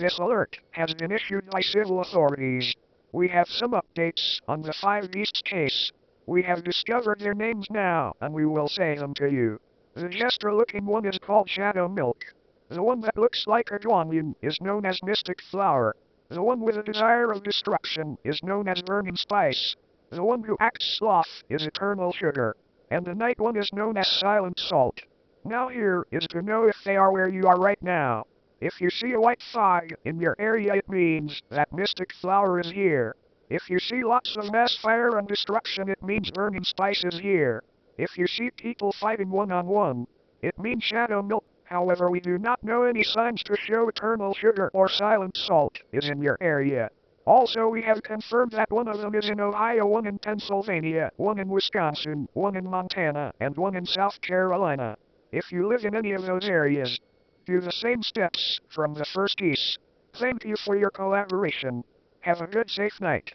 This alert has been issued by civil authorities. We have some updates on the 5 East case. We have discovered their names now, and we will say them to you. The jester-looking one is called Shadow Milk. The one that looks like a Guanyin is known as Mystic Flower. The one with a desire of destruction is known as Burning Spice. The one who acts sloth is Eternal Sugar. And the night one is known as Silent Salt. Now here is to know if they are where you are right now. If you see a white fog in your area, it means that Mystic Flower is here. If you see lots of mass fire and destruction, it means Burning Spice is here. If you see people fighting one-on-one, it means Shadow Milk. However, we do not know any signs to show Eternal Sugar or Silent Salt is in your area. Also, we have confirmed that one of them is in Ohio, one in Pennsylvania, one in Wisconsin, one in Montana, and one in South Carolina. If you live in any of those areas, do the same steps from the first piece. Thank you for your collaboration. Have a good, safe night.